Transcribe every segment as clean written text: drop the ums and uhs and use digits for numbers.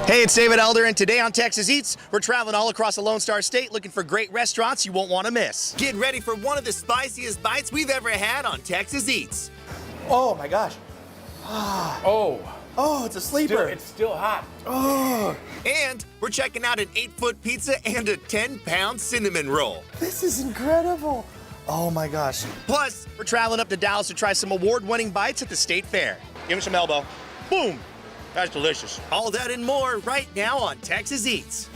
Hey, it's David Elder, and today on Texas Eats, we're traveling all across the Lone Star State looking for great restaurants you won't want to miss. Get ready for one of the spiciest bites we've ever had on Texas Eats. Oh my gosh. Oh, it's a sleeper. It's still hot. Oh, And we're checking out an 8-foot pizza and a 10-pound cinnamon roll. this is incredible. Oh my gosh. Plus, we're traveling up to Dallas to try some award-winning bites at the State Fair. Give me some elbow. Boom. That's delicious. All that and more right now on Texas Eats.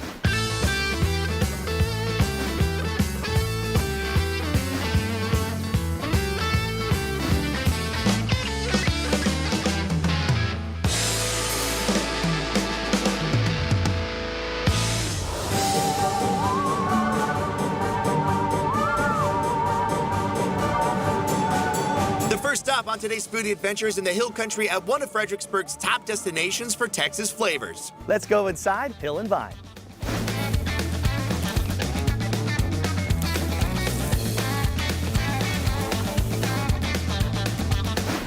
First stop on today's foodie adventure is in the Hill Country at one of Fredericksburg's top destinations for Texas flavors. Let's go inside Hill and Vine.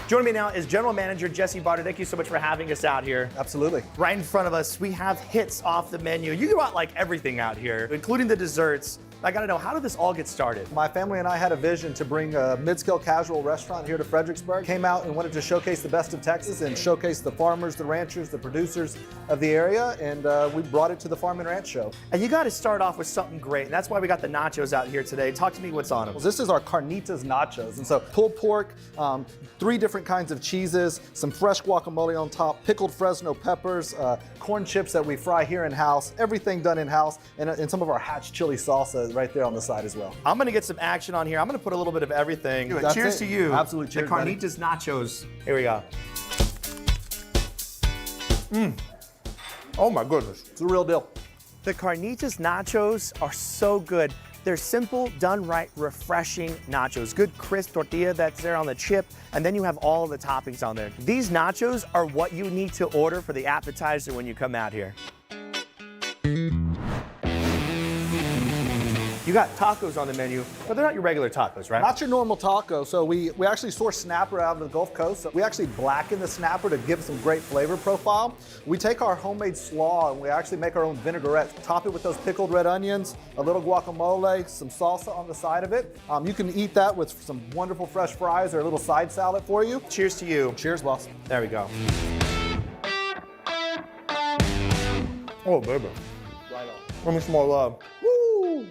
Joining me now is General Manager Jesse Barter. Thank you so much for having us out here. Absolutely. Right in front of us, we have hits off the menu. You got like everything out here, including the desserts. I gotta know, how did this all get started? My family and I had a vision to bring a mid-scale casual restaurant here to Fredericksburg. Came out and wanted to showcase the best of Texas and showcase the farmers, the ranchers, the producers of the area, and we brought it to the Farm and Ranch Show. And you gotta start off with something great, and that's why we got the nachos out here today. Talk to me what's on them. Well, this is our carnitas nachos, and so pulled pork, 3 different kinds of cheeses, some fresh guacamole on top, pickled Fresno peppers, corn chips that we fry here in-house, everything done in-house, and some of our hatch chili salsa right there on the side as well. I'm gonna get some action on here. I'm gonna put a little bit of everything. That's Cheers it. to you. Absolutely, cheers, The carnitas nachos. Here we go. Oh my goodness, it's a real deal. The carnitas nachos are so good. They're simple, done right, refreshing nachos. Good crisp tortilla that's there on the chip, and then you have all of the toppings on there. These nachos are what you need to order for the appetizer when you come out here. You got tacos on the menu, but they're not your regular tacos, right? Not your normal taco. So we actually source snapper out of the Gulf Coast. So we actually blacken the snapper to give some great flavor profile. We take our homemade slaw and we actually make our own vinaigrette. Top it with those pickled red onions, a little guacamole, some salsa on the side of it. You can eat that with some wonderful fresh fries or a little side salad for you. Cheers to you. Cheers, boss. There we go. Oh, baby. Right on. Give me some more love. Woo!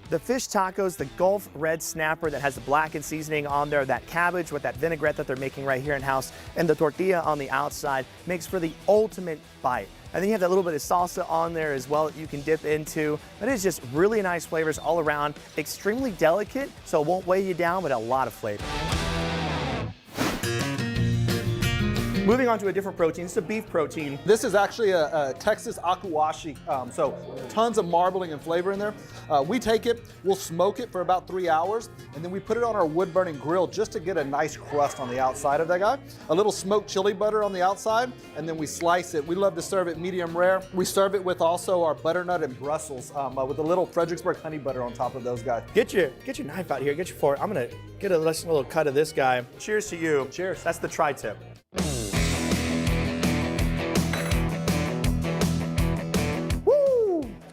The fish tacos, the Gulf red snapper that has the blackened seasoning on there, that cabbage with that vinaigrette that they're making right here in-house, and the tortilla on the outside makes for the ultimate bite. And then you have that little bit of salsa on there as well that you can dip into. But it's just really nice flavors all around, extremely delicate, so it won't weigh you down, but a lot of flavor. Moving on to a different protein. It's a beef protein. This is actually a Texas akuashi, so tons of marbling and flavor in there. We take it, we'll smoke it for about 3 hours, and then we put it on our wood-burning grill just to get a nice crust on the outside of that guy. A little smoked chili butter on the outside, and then we slice it. We love to serve it medium rare. We serve it with also our butternut and Brussels with a little Fredericksburg honey butter on top of those guys. Get your knife out here, get your fork. I'm gonna get a nice little cut of this guy. Cheers to you. Cheers. That's the tri-tip.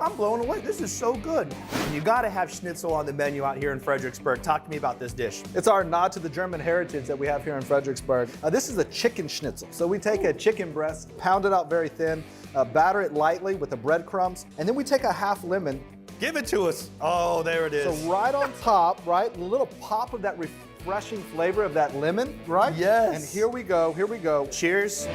I'm blown away. This is so good. You gotta have schnitzel on the menu out here in Fredericksburg. Talk to me about this dish. It's our nod to the German heritage that we have here in Fredericksburg. This is a chicken schnitzel. So we take a chicken breast, pound it out very thin, batter it lightly with the breadcrumbs, and then we take a half lemon. Give it to us. Oh, there it is. So right on top, right, a little pop of that refreshing flavor of that lemon, right? Yes. And here we go, here we go. Cheers.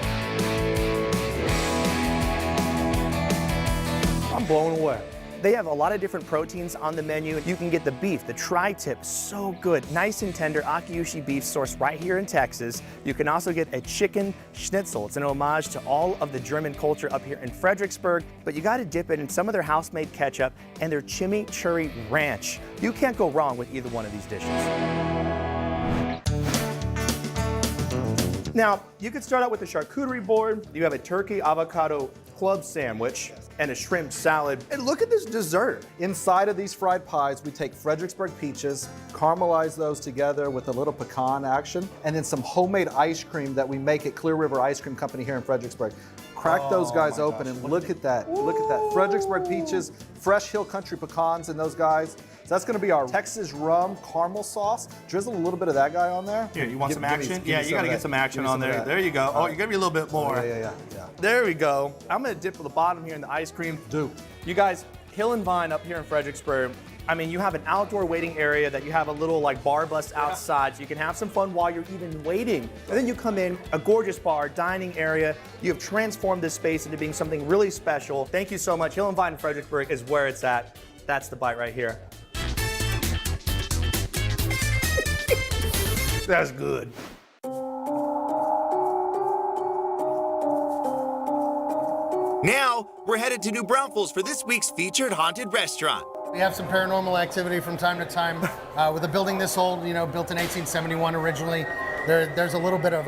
I'm blown away. They have a lot of different proteins on the menu. You can get the beef, the tri-tip, so good. Nice and tender Akiushi beef sourced right here in Texas. You can also get a chicken schnitzel. It's an homage to all of the German culture up here in Fredericksburg, but you gotta dip it in some of their house-made ketchup and their chimichurri ranch. You can't go wrong with either one of these dishes. Now, you could start out with a charcuterie board. You have a turkey avocado club sandwich and a shrimp salad. And look at this dessert. Inside of these fried pies, we take Fredericksburg peaches, caramelize those together with a little pecan action, and then some homemade ice cream that we make at Clear River Ice Cream Company here in Fredericksburg. Crack those guys open and look at that. Look at that. Fredericksburg peaches, fresh Hill Country pecans in those guys. So that's gonna be our Texas rum caramel sauce. Drizzle a little bit of that guy on there. Here, you want some action? Give Yeah, me you some gotta of get that. some action Give me on some of there. that. There you go. Oh, you gotta be a little bit more. Yeah. There we go. I'm gonna dip to the bottom here in the ice cream. Do. You guys, Hill and Vine up here in Fredericksburg, I mean, you have an outdoor waiting area that you have a little like bar bus outside so you can have some fun while you're even waiting. And then you come in, a gorgeous bar, dining area. You have transformed this space into being something really special. Thank you so much. Hill and Vine in Fredericksburg is where it's at. That's the bite right here. That's good. Now, we're headed to New Braunfels for this week's featured haunted restaurant. We have some paranormal activity from time to time. With a building this old, built in 1871 originally, there's a little bit of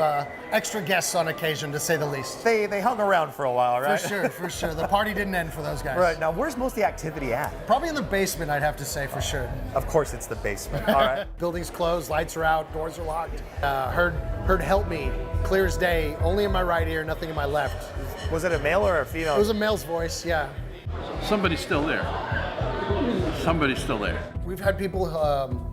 extra guests on occasion, to say the least. They hung around for a while, right? For sure. The party didn't end for those guys. Right, now where's most of the activity at? Probably in the basement, I'd have to say, for sure. Of course it's the basement, all right. Building's closed, lights are out, doors are locked. Heard help me, clear as day, only in my right ear, nothing in my left. Was it a male or a female? It was a male's voice, yeah. Somebody's still there. Somebody's still there. We've had people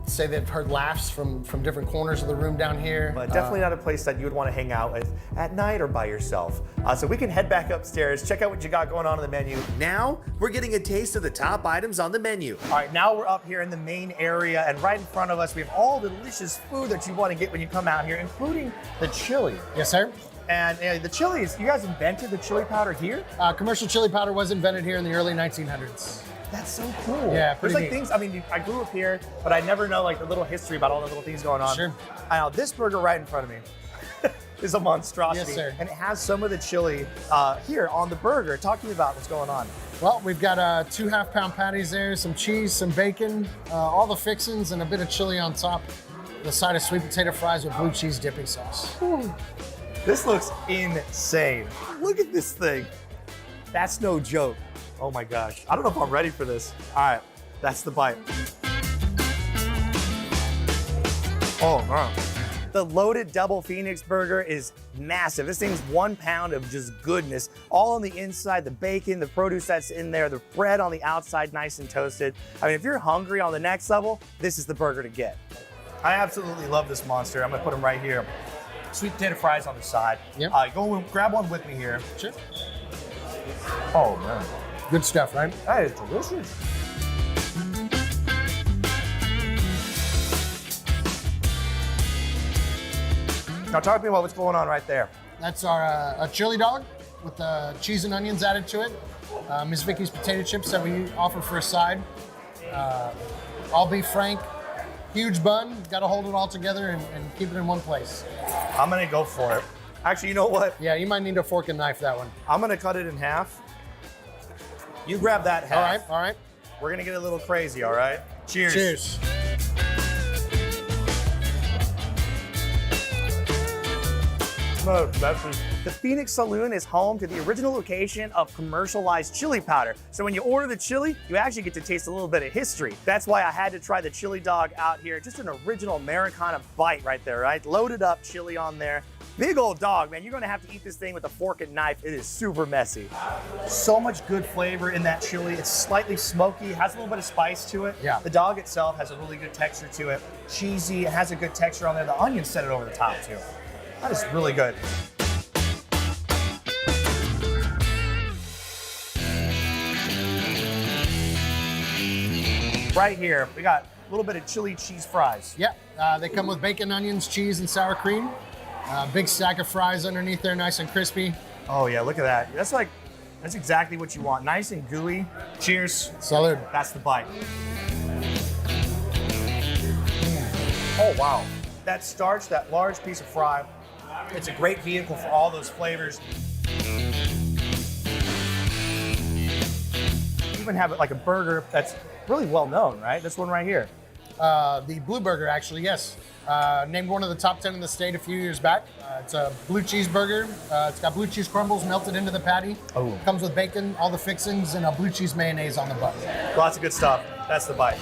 say they've heard laughs from different corners of the room down here. But definitely not a place that you would want to hang out with at night or by yourself. So we can head back upstairs, check out what you got going on the menu. Now, we're getting a taste of the top items on the menu. All right, now we're up here in the main area, and right in front of us, we have all the delicious food that you want to get when you come out here, including the chili. Yes, sir. And the chilies, you guys invented the chili powder here? Commercial chili powder was invented here in the early 1900s. That's so cool. Yeah, There's pretty like neat. things, I mean, I grew up here, but I never know like the little history about all the little things going on. Sure. Now, this burger right in front of me is a monstrosity. Yes, sir. And it has some of the chili here on the burger. Talk to me about what's going on. Well, we've got 2 half-pound patties there, some cheese, some bacon, all the fixings, and a bit of chili on top. The side of sweet potato fries with blue cheese dipping sauce. This looks insane. Look at this thing. That's no joke. Oh my gosh. I don't know if I'm ready for this. All right, that's the bite. Oh man. The loaded double Phoenix burger is massive. This thing's 1 pound of just goodness. All on the inside, the bacon, the produce that's in there, the bread on the outside, nice and toasted. I mean, if you're hungry on the next level, this is the burger to get. I absolutely love this monster. I'm gonna put them right here. Sweet potato fries on the side. Yep. Go and grab one with me here. Sure. Oh man, Good stuff, right? that is delicious. Now talk to me about what's going on right there. That's our a chili dog with cheese and onions added to it. Miss Vicky's potato chips that we offer for a side. All beef frank, huge bun. Got to hold it all together and keep it in one place. I'm gonna go for it. Actually, you know what? Yeah, you might need a fork and knife that one. I'm gonna cut it in half. You grab that half. All right. We're gonna get a little crazy, all right? Cheers. Cheers. The Phoenix Saloon is home to the original location of commercialized chili powder. So when you order the chili, you actually get to taste a little bit of history. That's why I had to try the chili dog out here. Just an original Americana bite right there, right? Loaded up chili on there. Big old dog, man. You're gonna have to eat this thing with a fork and knife. It is super messy. So much good flavor in that chili. It's slightly smoky, has a little bit of spice to it. Yeah. The dog itself has a really good texture to it. Cheesy, it has a good texture on there. The onions set it over the top too. That is really good. Right here, we got a little bit of chili cheese fries. Yeah, they come with bacon, onions, cheese, and sour cream. Big stack of fries underneath there, nice and crispy. Oh yeah, look at that. That's exactly what you want. Nice and gooey. Cheers. Salud. That's the bite. Oh wow. That starch, that large piece of fry, it's a great vehicle for all those flavors. You even have it like a burger that's really well known, right? This one right here. The Blue Burger, actually, yes. Named one of the top 10 in the state a few years back. It's a blue cheeseburger. It's got blue cheese crumbles melted into the patty. Oh. Comes with bacon, all the fixings, and a blue cheese mayonnaise on the bun. Lots of good stuff. That's the bite.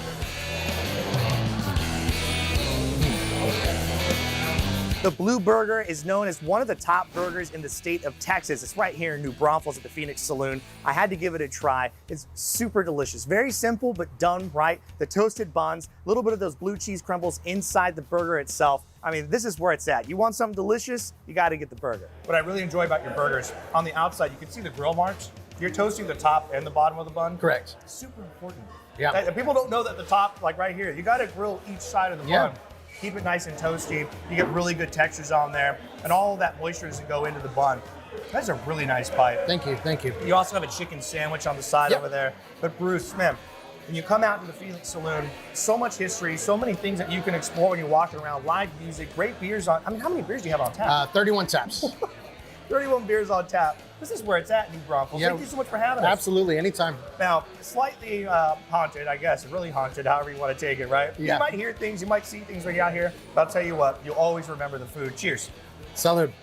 The Blue Burger is known as one of the top burgers in the state of Texas. It's right here in New Braunfels at the Phoenix Saloon. I had to give it a try. It's super delicious. Very simple, but done right. The toasted buns, a little bit of those blue cheese crumbles inside the burger itself. I mean, this is where it's at. You want something delicious, you gotta get the burger. What I really enjoy about your burgers, on the outside, you can see the grill marks. You're toasting the top and the bottom of the bun. Correct. Super important. Yeah. And people don't know that the top, like right here, you gotta grill each side of the bun. Keep it nice and toasty. You get really good textures on there, and all of that moisture doesn't go into the bun. That's a really nice bite. Thank you, thank you. You also have a chicken sandwich on the side over there. But Bruce, man, when you come out to the Phoenix Saloon, so much history, so many things that you can explore when you're walking around. Live music, great beers on. I mean, how many beers do you have on tap? 31 taps. 31 beers on tap. This is where it's at, New Braunfels. Thank you so much for having us. Absolutely, anytime. Now, slightly haunted, I guess, really haunted, however you want to take it, right? Yeah. You might hear things, you might see things when you're out here, but I'll tell you what, you'll always remember the food. Cheers. Salud.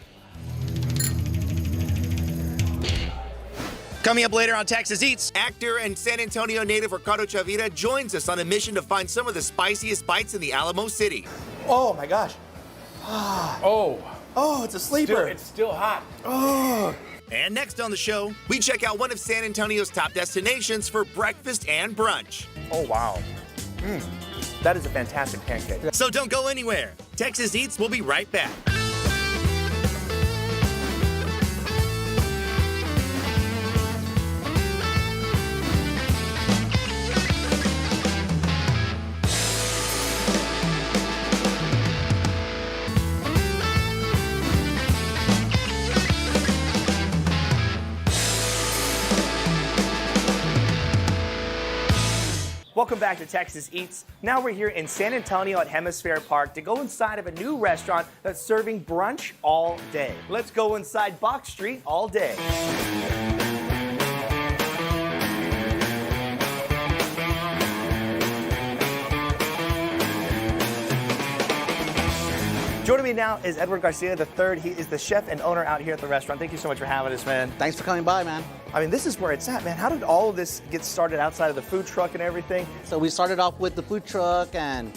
Coming up later on Texas Eats, actor and San Antonio native Ricardo Chavira joins us on a mission to find some of the spiciest bites in the Alamo City. Oh my gosh. Oh, It's a sleeper. it's still hot. And next on the show, we check out one of San Antonio's top destinations for breakfast and brunch. Oh, wow. That is a fantastic pancake. So don't go anywhere. Texas Eats will be right back. Welcome back to Texas Eats. Now we're here in San Antonio at Hemisphere Park to go inside of a new restaurant that's serving brunch all day. Let's go inside Box Street all day. Joining me now is Edward Garcia III. He is the chef and owner out here at the restaurant. Thank you so much for having us, man. Thanks for coming by, man. I mean, this is where it's at, man. How did all of this get started outside of the food truck and everything? So we started off with the food truck and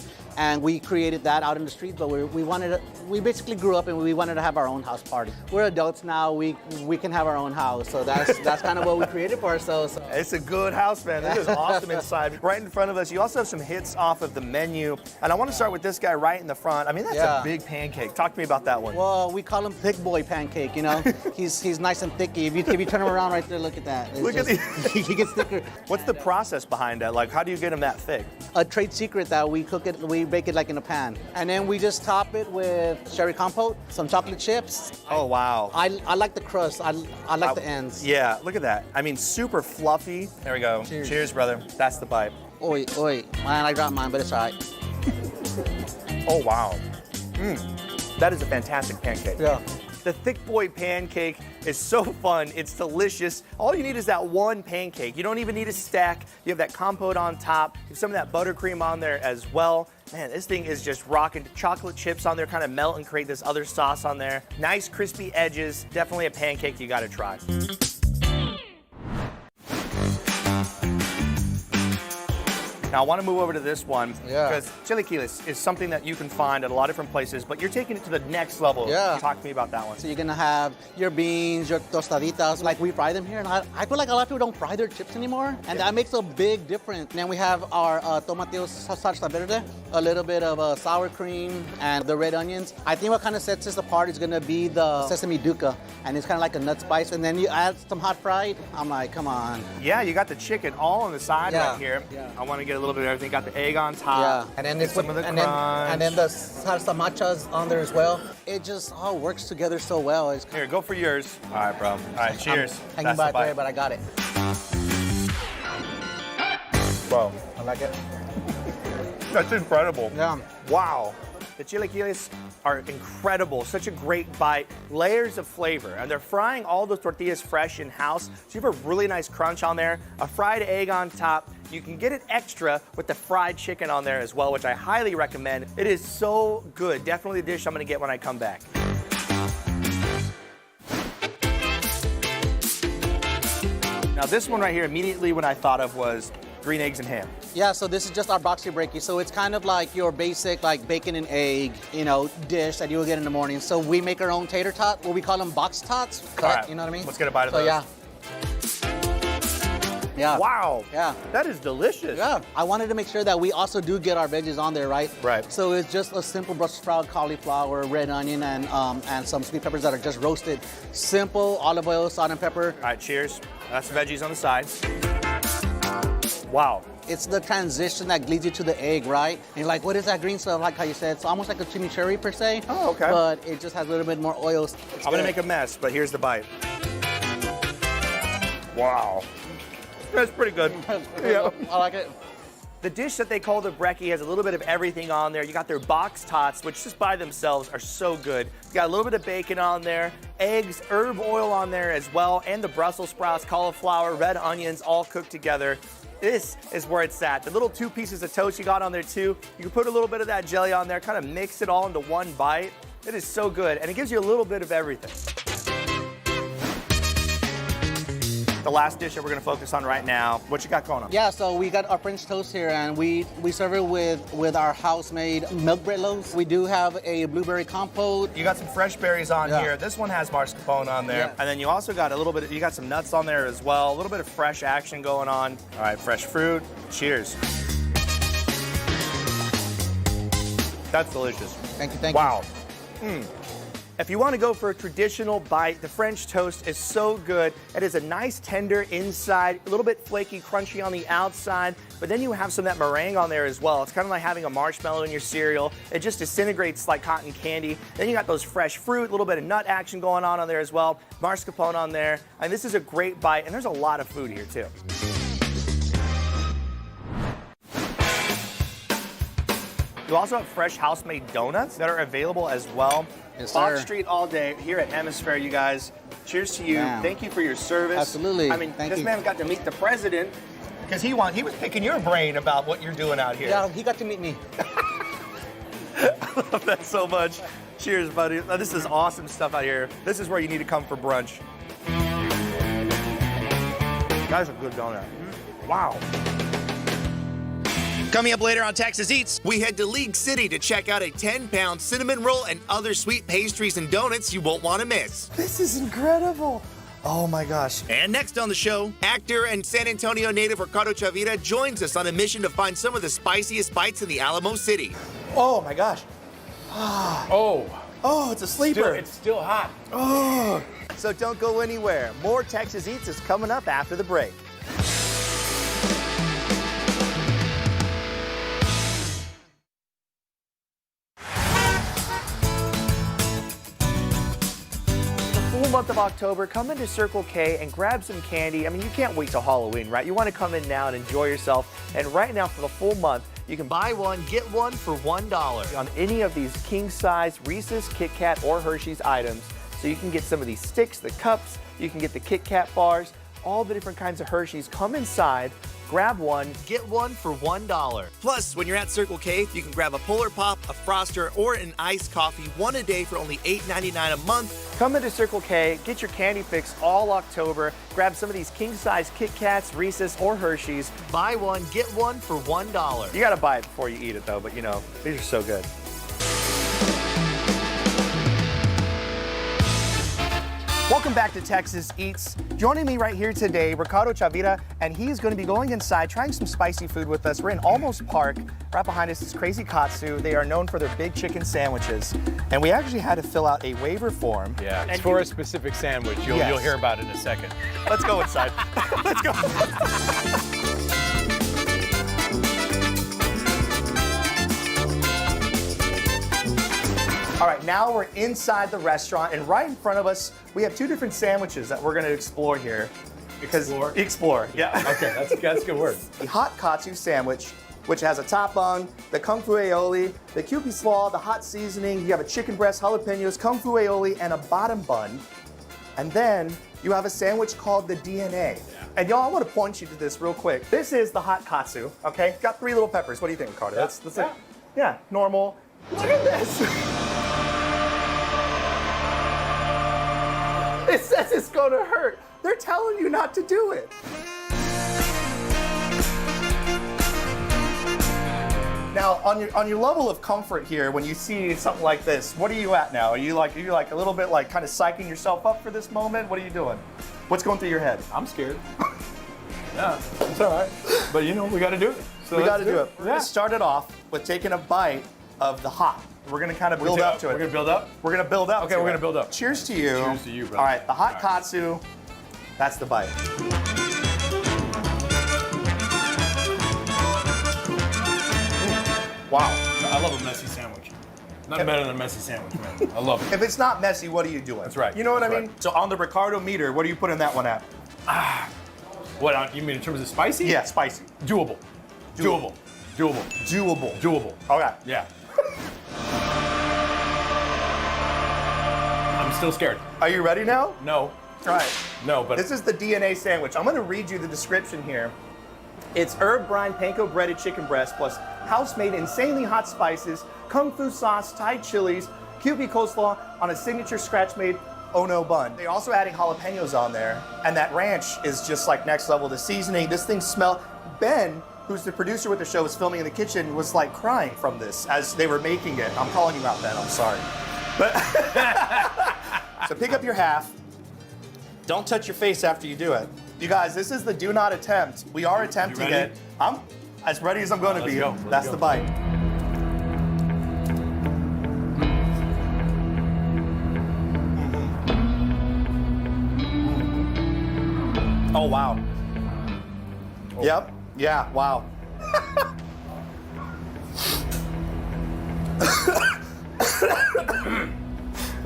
we created that out in the street, but we basically grew up and we wanted to have our own house party. We're adults now, we can have our own house, so that's kind of what we created for ourselves. It's a good house, man. This is awesome inside. Right in front of us, you also have some hits off of the menu, and I want to start with this guy right in the front. I mean, that's a big pancake. Talk to me about that one. Well, we call him Thick Boy Pancake, you know? he's nice and thicky. If you turn him around right there, look at that. He gets thicker. What's the process behind that? Like, how do you get him that thick? A trade secret that we bake it like in a pan. And then we just top it with cherry compote, some chocolate chips. Oh, wow. I like the crust. I like the ends. Yeah, look at that. I mean, super fluffy. There we go. Cheers. Cheers, brother. That's the bite. Oi. Man, I dropped mine, but it's all right. Oh, wow. That is a fantastic pancake. Yeah. The Thick Boy pancake is so fun. It's delicious. All you need is that one pancake. You don't even need a stack. You have that compote on top. You have some of that buttercream on there as well. Man, this thing is just rocking. Chocolate chips on there kind of melt and create this other sauce on there. Nice crispy edges. Definitely a pancake you gotta try. Now, I want to move over to this one because chilaquiles is something that you can find at a lot of different places, but you're taking it to the next level. Yeah. Talk to me about that one. So you're gonna have your beans, your tostaditas, like we fry them here, and I feel like a lot of people don't fry their chips anymore, and that makes a big difference. And then we have our tomatillo salsa verde, a little bit of sour cream, and the red onions. I think what kind of sets this apart is gonna be the sesame duca, and it's kind of like a nut spice, and then you add some hot fried. I'm like, come on. Yeah, you got the chicken all on the side right here. Yeah. I want to get a little bit of everything. Got the egg on top. Yeah, and then Get some of the crunch. and then the salsa matcha's on there as well. It just all works together so well. It's Here, go for yours. All right, bro. All right, cheers. hanging That's by the bite. there, but I got it. Bro, I like it. that's incredible. Yeah. Wow. The chilaquiles are incredible. Such a great bite. Layers of flavor. And they're frying all those tortillas fresh in-house. So you have a really nice crunch on there. A fried egg on top. You can get it extra with the fried chicken on there as well, which I highly recommend. It is so good. Definitely a dish I'm going to get when I come back. Now this one right here, immediately what I thought of was green eggs and ham. Yeah, so this is just our boxy breaky. So it's kind of like your basic like bacon and egg, dish that you will get in the morning. So we make our own tater tot, what we call them box tots. All right. You know what I mean? Let's get a bite of so, those. Yeah. Yeah. Wow. Yeah. That is delicious. Yeah. I wanted to make sure that we also do get our veggies on there, right? Right. So it's just a simple Brussels sprout, cauliflower, red onion, and some sweet peppers that are just roasted. Simple olive oil, salt, and pepper. All right, cheers. That's veggies on the side. Wow. It's the transition that leads you to the egg, right? And you're like, what is that green stuff? Like how you said, it's almost like a chimichurri per se. Oh, okay. But it just has a little bit more oil. I'm gonna make a mess, but here's the bite. Wow. That's pretty good. Yeah. I like it. The dish that they call the brekkie has a little bit of everything on there. You got their box tots, which just by themselves are so good. You got a little bit of bacon on there, eggs, herb oil on there as well, and the Brussels sprouts, cauliflower, red onions, all cooked together. This is where it's at. The little 2 pieces of toast you got on there too. You can put a little bit of that jelly on there, kind of mix it all into one bite. It is so good, and it gives you a little bit of everything. The last dish that we're gonna focus on right now, what you got going on? Yeah, so we got our French toast here, and we serve it with our house-made milk bread loaves. We do have a blueberry compote. You got some fresh berries on Yeah. here. This one has mascarpone on there. Yeah. And then you also got a little bit, you got some nuts on there as well. A little bit of fresh action going on. All right, fresh fruit. Cheers. That's delicious. Thank you, thank Wow. If you want to go for a traditional bite, the French toast is so good. It is a nice tender inside, a little bit flaky, crunchy on the outside, but then you have some of that meringue on there as well. It's kind of like having a marshmallow in your cereal. It just disintegrates like cotton candy. Then you got those fresh fruit, a little bit of nut action going on there as well, mascarpone on there. And this is a great bite, and there's a lot of food here too. You also have fresh house-made donuts that are available as well. Yes, Fox sir. Street all day here at Hemisphere, you guys. Cheers to you. Damn. Thank you for your service. Absolutely. I mean, Thank this you. man got to meet the president because he was picking your brain about what you're doing out here. Yeah, he got to meet me. I love that so much. Cheers, buddy. This is awesome stuff out here. This is where you need to come for brunch. That's a good donut. Wow. Coming up later on Texas Eats, we head to League City to check out a 10-pound cinnamon roll and other sweet pastries and donuts you won't want to miss. This is incredible. Oh my gosh. And next on the show, actor and San Antonio native Ricardo Chavira joins us on a mission to find some of the spiciest bites in the Alamo City. Oh my gosh. Oh, Oh, it's a sleeper. it's still hot. Oh. So don't go anywhere. More Texas Eats is coming up after the break. Full month of October, come into Circle K and grab some candy. I mean, you can't wait till Halloween, right? You want to come in now and enjoy yourself. And right now, for the full month, you can buy one, get one for $1 on any of these king-size Reese's, Kit Kat, or Hershey's items. So you can get some of these sticks, the cups, you can get the Kit Kat bars, all the different kinds of Hershey's. Come inside, grab one, get one for $1. Plus, when you're at Circle K, you can grab a Polar Pop, a Froster, or an iced coffee, one a day for only $8.99 a month. Come into Circle K, get your candy fix all October. Grab some of these king-size Kit Kats, Reese's, or Hershey's. Buy one, get one for $1. You gotta buy it before you eat it though, but you know, these are so good. Welcome back to Texas Eats. Joining me right here today, Ricardo Chavira, and he's going to be going inside, trying some spicy food with us. We're in Almost Park. Right behind us is Crazy Katsu. They are known for their big chicken sandwiches. And we actually had to fill out a waiver form. Yeah, it's And for you- a specific sandwich. You'll Yes. hear about it in a second. Let's go inside. Let's go. All right, now we're inside the restaurant, and right in front of us, we have two different sandwiches that we're going to explore here. Explore, yeah. Okay, that's a good word. The hot katsu sandwich, which has a top bun, the kung fu aioli, the kewpie slaw, the hot seasoning. You have a chicken breast, jalapenos, kung fu aioli, and a bottom bun. And then you have a sandwich called the DNA. And y'all, I want to point you to this real quick. This is the hot katsu, okay? It's got 3 little peppers. What do you think, Ricardo? That's yeah, normal. Look at this. It says it's gonna hurt. They're telling you not to do it. Now, on your level of comfort here, when you see something like this, what are you at now? Are you like a little bit like kind of psyching yourself up for this moment? What are you doing? What's going through your head? I'm scared. Yeah, it's all right. But you know, we got to do it. So We got to do it. Yeah. We're gonna start it off with taking a bite of the hot. We're gonna kind of build up to it. We're gonna build up? We're gonna build up. Okay, to we're it. gonna build up. Cheers to you. Cheers to you, brother. All right, the hot All right. katsu. That's the bite. Wow. I love a messy sandwich. Nothing better than a messy sandwich, man. I love it. If it's not messy, what are you doing? That's right. You know what That's I mean? right. So on the Ricardo meter, what are you putting that one at? What, you mean in terms of spicy? Yeah, spicy. Doable. Doable. Doable. Doable. Doable. Okay. Yeah. I'm still scared. Are you ready now? No. All right. No, but This is the DNA sandwich. I'm going to read you the description here. It's herb brine panko breaded chicken breast plus house-made insanely hot spices, kung fu sauce, Thai chilies, Kewpie coleslaw on a signature scratch-made Ono bun. They're also adding jalapenos on there, and that ranch is just like next level. The seasoning, this thing smell. Ben, who's the producer with the show, was filming in the kitchen, was like crying from this as they were making it. I'm calling you out, Ben. I'm sorry. But so pick up your half. Don't touch your face after you do it. You guys, this is the do not attempt. We are attempting ready? it. I'm as ready as I'm going to Let's be. go. Let's That's go. the bite. Oh, wow. Yep. Yeah, wow.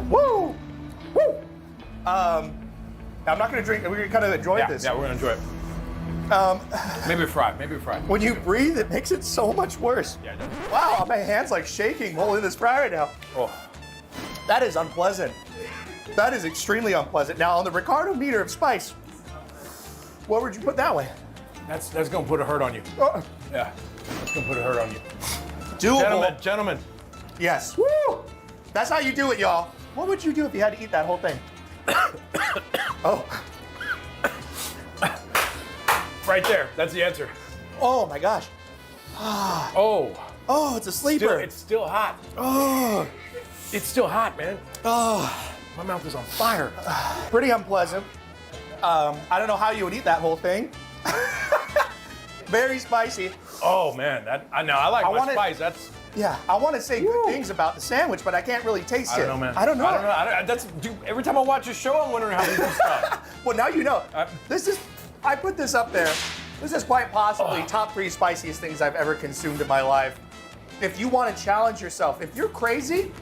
Woo! Woo! I'm not going to drink. We're going to kind of enjoy yeah, this. yeah, we're gonna enjoy it. Maybe a fry. Maybe a fry. When you breathe, it makes it so much worse. Yeah, it does. Wow, my hand's like shaking holding this fry right now. Oh. That is unpleasant. That is extremely unpleasant. Now, on the Ricardo meter of spice, what would you put that way? That's gonna put a hurt on you. Oh, Yeah. That's gonna put a hurt on you. doable. Gentlemen. Yes. Woo! That's how you do it, y'all. What would you do if you had to eat that whole thing? Oh. Right there. That's the answer. Oh my gosh. Oh. Oh, it's a sleeper. It's still hot. Oh. It's still hot, man. Oh. My mouth is on fire. Pretty unpleasant. I don't know how you would eat that whole thing. Very spicy. Oh man, I like I my wanna- spice. That's Yeah, I want to say good things about the sandwich, but I can't really taste it. I don't know, man. I don't know. Every time I watch a show, I'm wondering how they do stuff. Well, now you know. I put this up there. This is quite possibly top 3 spiciest things I've ever consumed in my life. If you want to challenge yourself, if you're crazy,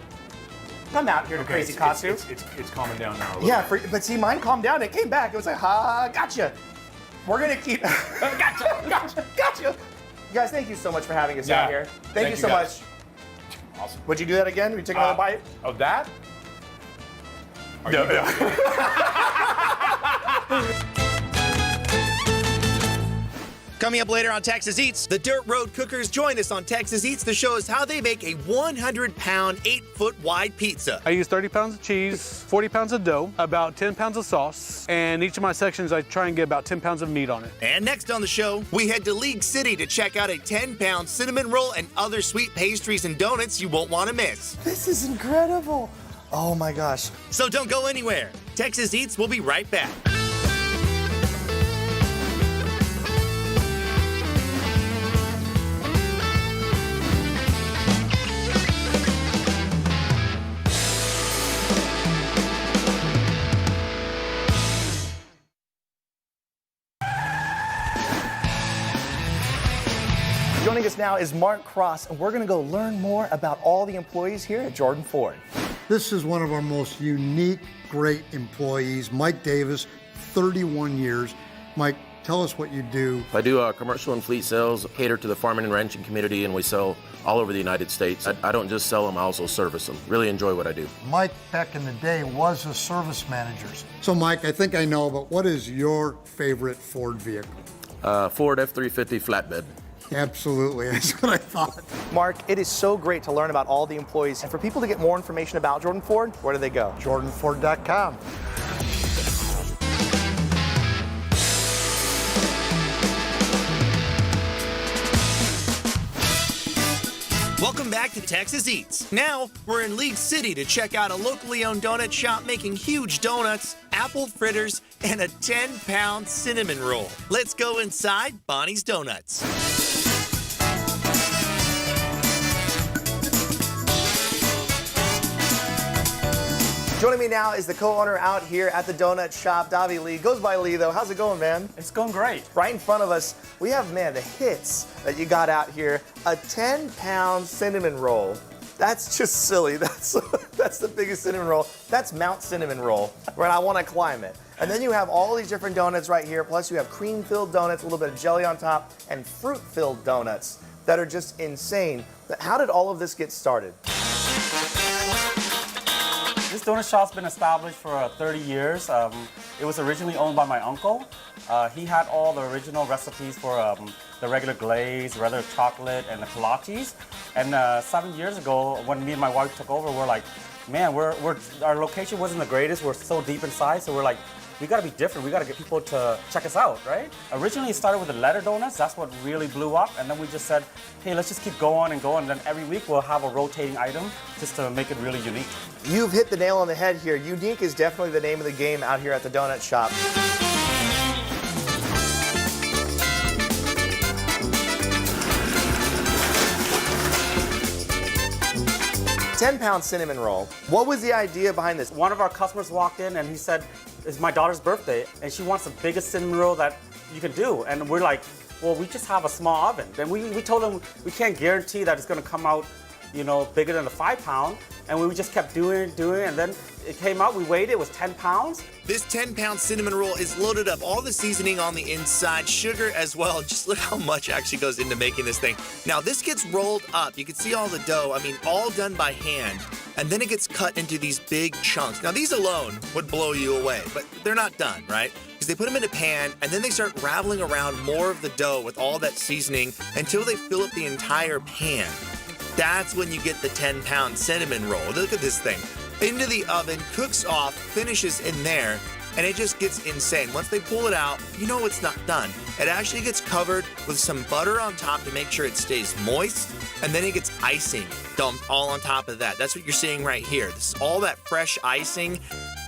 come out here to Crazy Katsu. It's calming down now. A little Yeah, bit. but see, mine calmed down. It came back. It was like, ha, gotcha. We're gonna keep. Gotcha. You guys, thank you so much for having us Yeah. out here. Thank you so guys. much. Awesome. Would you do that again? Would you take another bite? Of that? Are No, you no. Coming up later on Texas Eats, the Dirt Road Cookers join us on Texas Eats to show us how they make a 100-pound, 8-foot wide pizza. I use 30 pounds of cheese, 40 pounds of dough, about 10 pounds of sauce, and each of my sections I try and get about 10 pounds of meat on it. And next on the show, we head to League City to check out a 10-pound cinnamon roll and other sweet pastries and donuts you won't want to miss. This is incredible. Oh my gosh. So don't go anywhere. Texas Eats will be right back. Joining us now is Mark Cross, and we're going to go learn more about all the employees here at Jordan Ford. This is one of our most unique, great employees, Mike Davis, 31 years. Mike, tell us what you do. I do commercial and fleet sales, cater to the farming and ranching community, and we sell all over the United States. I don't just sell them, I also service them. Really enjoy what I do. Mike, back in the day, was a service manager. So, Mike, I think I know, but what is your favorite Ford vehicle? Ford F-350 flatbed. Absolutely, that's what I thought. Mark, it is so great to learn about all the employees. And for people to get more information about Jordan Ford, where do they go? JordanFord.com. back to Texas Eats. Now, we're in League City to check out a locally owned donut shop making huge donuts, apple fritters, and a 10-pound cinnamon roll. Let's go inside Bonnie's Donuts. Joining me now is the co-owner out here at the donut shop, Davi Lee. Goes by Lee, though. How's it going, man? It's going great. Right in front of us, we have, man, the hits that you got out here. A 10-pound cinnamon roll. That's just silly. That's the biggest cinnamon roll. That's Mount Cinnamon Roll, where I want to climb it. And then you have all these different donuts right here, plus you have cream-filled donuts, a little bit of jelly on top, and fruit-filled donuts that are just insane. How did all of this get started? This donut shop's been established for 30 years. It was originally owned by my uncle. He had all the original recipes for the regular glaze, regular chocolate, and the kolaches. And 7 years ago, when me and my wife took over, we're like, man, our location wasn't the greatest. We're so deep inside, so we're like, we gotta be different. We gotta get people to check us out, right? Originally, it started with the letter donuts. That's what really blew up. And then we just said, hey, let's just keep going and going. And then every week, we'll have a rotating item just to make it really unique. You've hit the nail on the head here. Unique is definitely the name of the game out here at the donut shop. 10-pound cinnamon roll. What was the idea behind this? One of our customers walked in and he said, it's my daughter's birthday and she wants the biggest cinnamon roll that you can do. And we're like, well, we just have a small oven. Then we told them we can't guarantee that it's gonna come out, you know, bigger than a 5-pound. And we just kept doing it, and then it came out, we weighed it, it was 10 pounds. This 10-pound cinnamon roll is loaded up all the seasoning on the inside, sugar as well. Just look how much actually goes into making this thing. Now this gets rolled up. You can see all the dough, I mean, all done by hand. And then it gets cut into these big chunks. Now these alone would blow you away, but they're not done, right? Because they put them in a pan and then they start rattling around more of the dough with all that seasoning until they fill up the entire pan. That's when you get the 10-pound cinnamon roll. Look at this thing. Into the oven, cooks off, finishes in there, and it just gets insane. Once they pull it out, you know it's not done. It actually gets covered with some butter on top to make sure it stays moist, and then it gets icing dumped all on top of that. That's what you're seeing right here. This is all that fresh icing.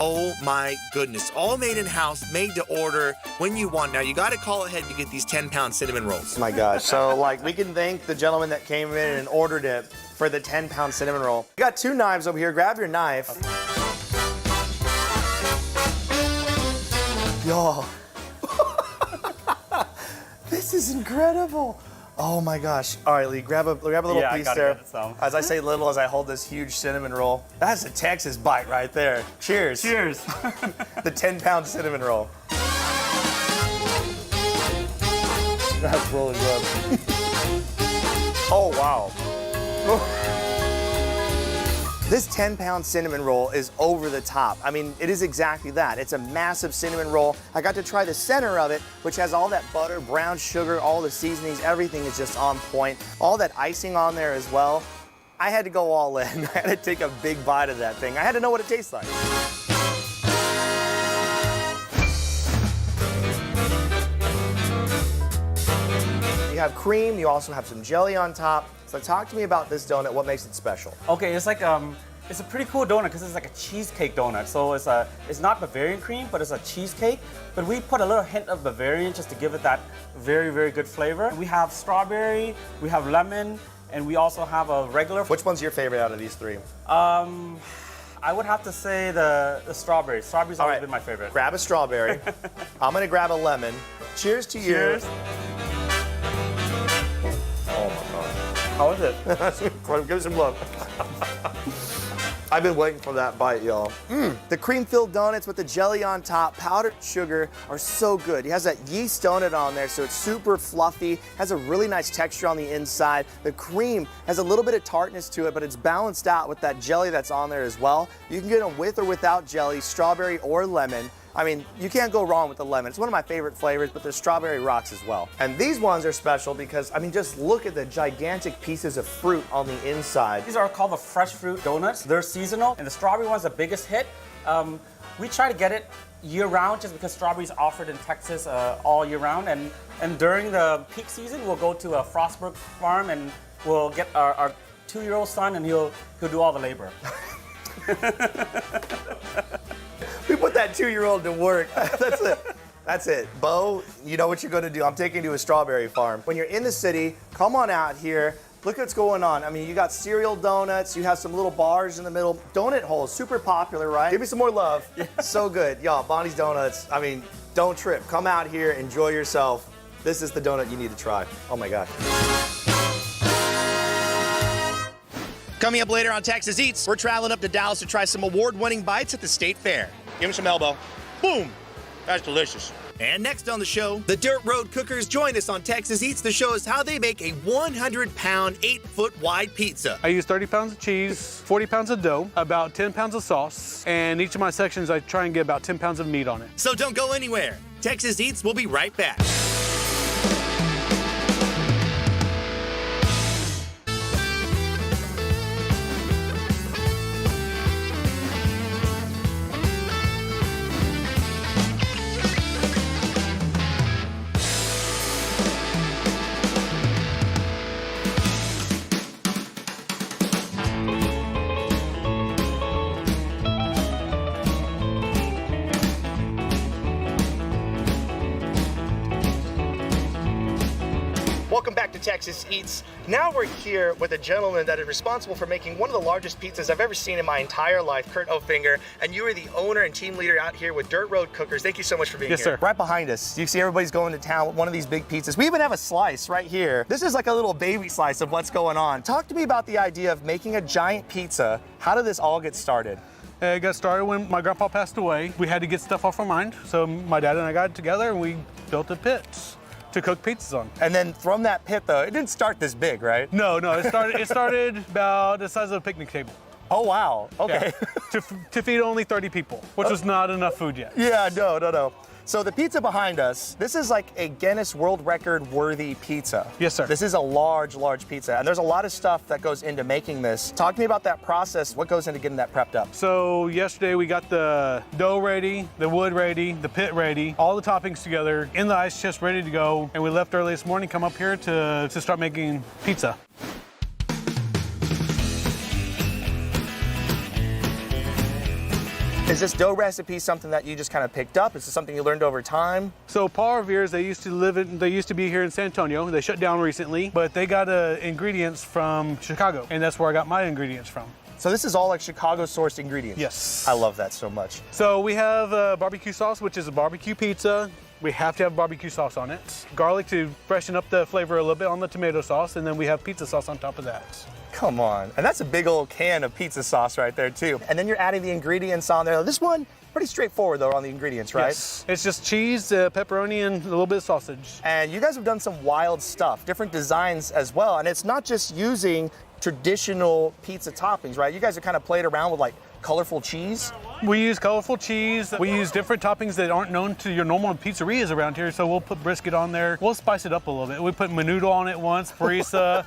Oh my goodness. All made in-house, made to order when you want. Now you gotta call ahead to get these 10-pound cinnamon rolls. Oh my gosh. So like we can thank the gentleman that came in and ordered it for the 10-pound cinnamon roll. We got 2 knives over here. Grab your knife. Y'all. This is incredible. Oh my gosh. All right, Lee, grab a little piece there. As I say little, as I hold this huge cinnamon roll. That's a Texas bite right there. Cheers. Cheers. The 10-pound cinnamon roll. That's really good. Oh, wow. This 10-pound cinnamon roll is over the top. I mean, it is exactly that. It's a massive cinnamon roll. I got to try the center of it, which has all that butter, brown sugar, all the seasonings, everything is just on point. All that icing on there as well. I had to go all in. I had to take a big bite of that thing. I had to know what it tastes like. You have cream, you also have some jelly on top. So talk to me about this donut, what makes it special? Okay, it's like it's a pretty cool donut because it's like a cheesecake donut. So it's not Bavarian cream, but it's a cheesecake. But we put a little hint of Bavarian just to give it that very, very good flavor. We have strawberry, we have lemon, and we also have a regular. Which one's your favorite out of these 3? I would have to say the strawberry. Strawberry's always been my favorite. Grab a strawberry. I'm gonna grab a lemon. Cheers to you. Cheers. Oh my God. How is it? Give me some love. I've been waiting for that bite, y'all. The cream-filled donuts with the jelly on top, powdered sugar are so good. It has that yeast donut on there, so it's super fluffy, has a really nice texture on the inside. The cream has a little bit of tartness to it, but it's balanced out with that jelly that's on there as well. You can get them with or without jelly, strawberry or lemon. I mean, you can't go wrong with the lemon. It's one of my favorite flavors, but the strawberry rocks as well. And these ones are special because, I mean, just look at the gigantic pieces of fruit on the inside. These are called the fresh fruit donuts. They're seasonal, and the strawberry one's the biggest hit. We try to get it year-round just because strawberries are offered in Texas all year round. And during the peak season, we'll go to a Frostburg farm and we'll get our 2-year-old son, and he'll do all the labor. We put that 2-year-old to work. That's it. That's it. Bo, you know what you're going to do. I'm taking you to a strawberry farm. When you're in the city, come on out here. Look what's going on. I mean, you got cereal donuts. You have some little bars in the middle. Donut holes, super popular, right? Give me some more love. So good. Y'all, Bonnie's Donuts. I mean, don't trip. Come out here, enjoy yourself. This is the donut you need to try. Oh my gosh. Coming up later on Texas Eats, we're traveling up to Dallas to try some award-winning bites at the State Fair. Give me some elbow. Boom. That's delicious. And next on the show, the Dirt Road Cookers join us on Texas Eats to show us how they make a 100-pound, 8-foot wide pizza. I use 30 pounds of cheese, 40 pounds of dough, about 10 pounds of sauce, and each of my sections I try and get about 10 pounds of meat on it. So don't go anywhere. Texas Eats will be right back. Welcome back to Texas Eats. Now we're here with a gentleman that is responsible for making one of the largest pizzas I've ever seen in my entire life, Kurt Ofinger, and you are the owner and team leader out here with Dirt Road Cookers. Thank you so much for being here. Yes, sir. Right behind us, you see everybody's going to town with one of these big pizzas. We even have a slice right here. This is like a little baby slice of what's going on. Talk to me about the idea of making a giant pizza. How did this all get started? It got started when my grandpa passed away. We had to get stuff off our mind, so my dad and I got together and we built a pit to cook pizzas on. And then from that pit, though, it didn't start this big, right? No, it started about the size of a picnic table. Oh, wow. Okay. Yeah. to feed only 30 people, which was not enough food yet. Yeah, no. So the pizza behind us, this is like a Guinness World Record worthy pizza. Yes, sir. This is a large pizza, and there's a lot of stuff that goes into making this. Talk to me about that process. What goes into getting that prepped up? So yesterday we got the dough ready, the wood ready, the pit ready, all the toppings together in the ice chest ready to go, and we left early this morning, come up here to start making pizza. Is this dough recipe something that you just kind of picked up? Is this something you learned over time? So Paul Revere's, they used to be here in San Antonio. They shut down recently, but they got ingredients from Chicago, and that's where I got my ingredients from. So this is all like Chicago-sourced ingredients? Yes. I love that so much. So we have barbecue sauce, which is a barbecue pizza. We have to have barbecue sauce on it. Garlic to freshen up the flavor a little bit on the tomato sauce, and then we have pizza sauce on top of that. Come on. And that's a big old can of pizza sauce right there too. And then you're adding the ingredients on there. This one, pretty straightforward though on the ingredients, right? Yes. It's just cheese, pepperoni, and a little bit of sausage. And you guys have done some wild stuff, different designs as well. And it's not just using traditional pizza toppings, right? You guys have kind of played around with like colorful cheese. We use colorful cheese. We use different toppings that aren't known to your normal pizzerias around here. So we'll put brisket on there. We'll spice it up a little bit. We put menudo on it once, harissa.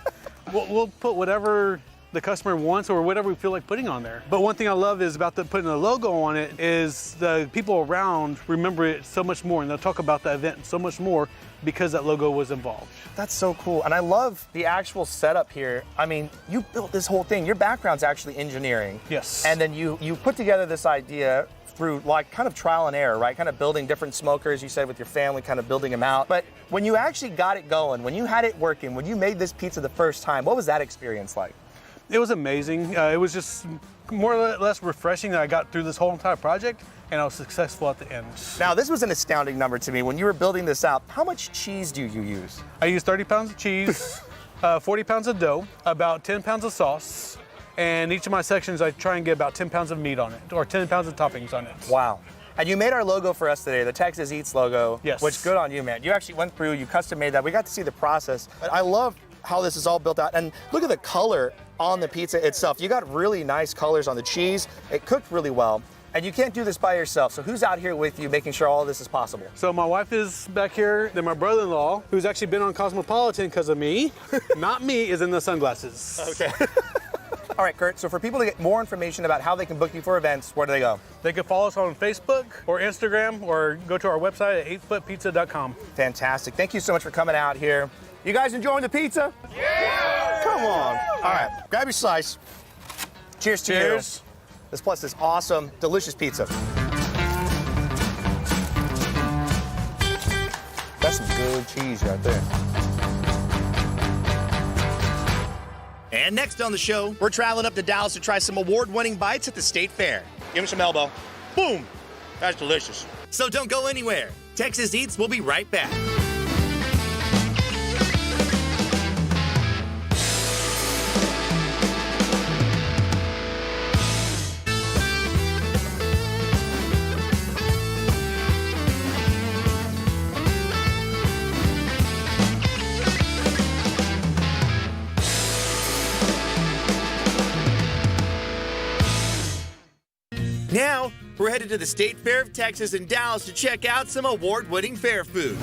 We'll put whatever the customer wants or whatever we feel like putting on there. But one thing I love is about putting the logo on it is the people around remember it so much more, and they'll talk about the event so much more because that logo was involved. That's so cool. And I love the actual setup here. I mean, you built this whole thing. Your background's actually engineering. Yes. And then you put together this idea through like kind of trial and error, right? Kind of building different smokers, you said with your family, kind of building them out. But when you actually got it going, when you had it working, when you made this pizza the first time, what was that experience like? It was amazing. It was just more or less refreshing that I got through this whole entire project, and I was successful at the end. Now, this was an astounding number to me. When you were building this out, how much cheese do you use? I use 30 pounds of cheese, 40 pounds of dough, about 10 pounds of sauce, and each of my sections I try and get about 10 pounds of meat on it, or 10 pounds of toppings on it. Wow. And you made our logo for us today, the Texas Eats logo. Yes. Which, good on you, man. You actually went through, you custom made that. We got to see the process. But I love how this is all built out. And look at the color on the pizza itself. You got really nice colors on the cheese. It cooked really well. And you can't do this by yourself. So who's out here with you making sure all of this is possible? So my wife is back here. Then my brother-in-law, who's actually been on Cosmopolitan because of me, not me, is in the sunglasses. Okay. All right, Kurt, so for people to get more information about how they can book you for events, where do they go? They can follow us on Facebook or Instagram or go to our website at 8footpizza.com. Fantastic. Thank you so much for coming out here. You guys enjoying the pizza? Yeah! Come on. All right, grab your slice. Cheers to you. This plus this awesome, delicious pizza. That's some good cheese right there. And next on the show, we're traveling up to Dallas to try some award-winning bites at the State Fair. Give him some elbow. Boom. That's delicious. So don't go anywhere. Texas Eats will be right back. Now, we're headed to the State Fair of Texas in Dallas to check out some award-winning fair food.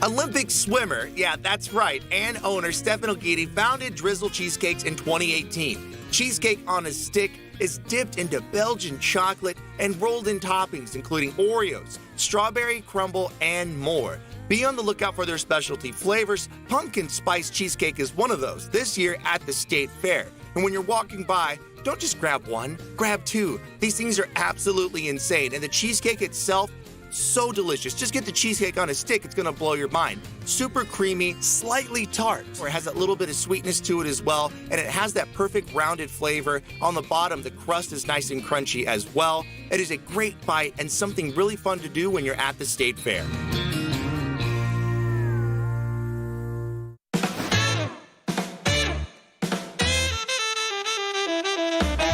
Olympic swimmer, yeah, that's right, and owner Stefan Ogidi founded Drizzle Cheesecakes in 2018. Cheesecake on a stick is dipped into Belgian chocolate and rolled in toppings including Oreos, strawberry crumble, and more. Be on the lookout for their specialty flavors. Pumpkin spice cheesecake is one of those this year at the State Fair. And when you're walking by, don't just grab one, grab two. These things are absolutely insane. And the cheesecake itself, so delicious. Just get the cheesecake on a stick, it's gonna blow your mind. Super creamy, slightly tart, or it has that little bit of sweetness to it as well, and it has that perfect rounded flavor. On the bottom, the crust is nice and crunchy as well. It is a great bite and something really fun to do when you're at the State Fair.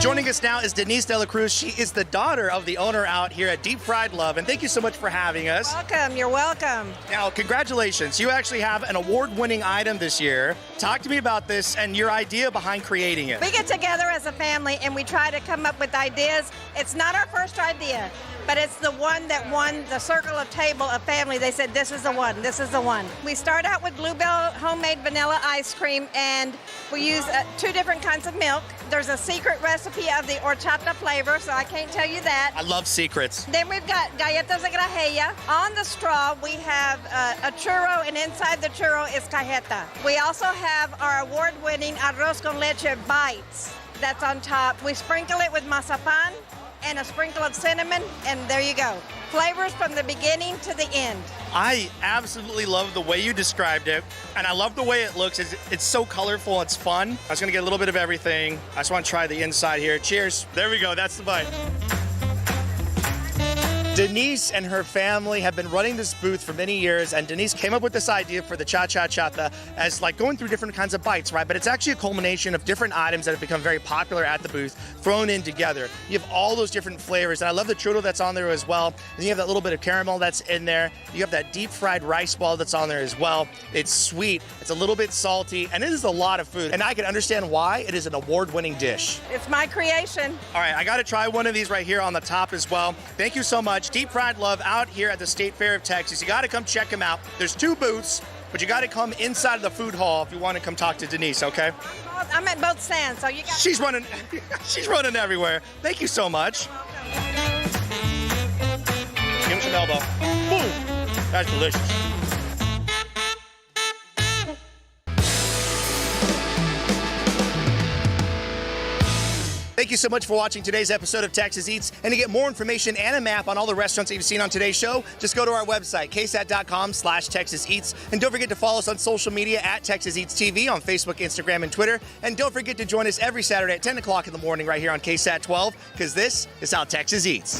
Joining us now is Denise De La Cruz. She is the daughter of the owner out here at Deep Fried Love, and thank you so much for having us. Welcome, you're welcome. Now, congratulations. You actually have an award-winning item this year. Talk to me about this and your idea behind creating it. We get together as a family and we try to come up with ideas. It's not our first idea, but it's the one that won the Circle of Table of Family. They said, this is the one, this is the one. We start out with Bluebell homemade vanilla ice cream, and we use 2 different kinds of milk. There's a secret recipe of the horchata flavor, so I can't tell you that. I love secrets. Then we've got galletas de grajella. On the straw, we have a churro, and inside the churro is cajeta. We also have our award-winning arroz con leche bites that's on top. We sprinkle it with mazapan and a sprinkle of cinnamon, and there you go. Flavors from the beginning to the end. I absolutely love the way you described it, and I love the way it looks. It's so colorful, it's fun. I was gonna get a little bit of everything. I just wanna try the inside here. Cheers. There we go, that's the bite. Denise and her family have been running this booth for many years, and Denise came up with this idea for the cha-cha-chata as like going through different kinds of bites, right? But it's actually a culmination of different items that have become very popular at the booth, thrown in together. You have all those different flavors, and I love the churro that's on there as well. And you have that little bit of caramel that's in there. You have that deep fried rice ball that's on there as well. It's sweet, it's a little bit salty, and it is a lot of food. And I can understand why it is an award-winning dish. It's my creation. All right, I gotta try one of these right here on the top as well. Thank you so much. Deep Fried Love out here at the State Fair of Texas. You gotta come check them out. There's 2 booths, but you gotta come inside of the food hall if you wanna come talk to Denise, okay? I'm at both stands, so you got. She's running, she's running everywhere. Thank you so much. Give him some elbow. Boom! That's delicious. Thank you so much for watching today's episode of Texas Eats. And to get more information and a map on all the restaurants that you've seen on today's show, just go to our website, ksat.com/Texas Eats. And don't forget to follow us on social media at Texas Eats TV on Facebook, Instagram, and Twitter. And don't forget to join us every Saturday at 10 o'clock in the morning right here on KSAT 12, because this is how Texas Eats.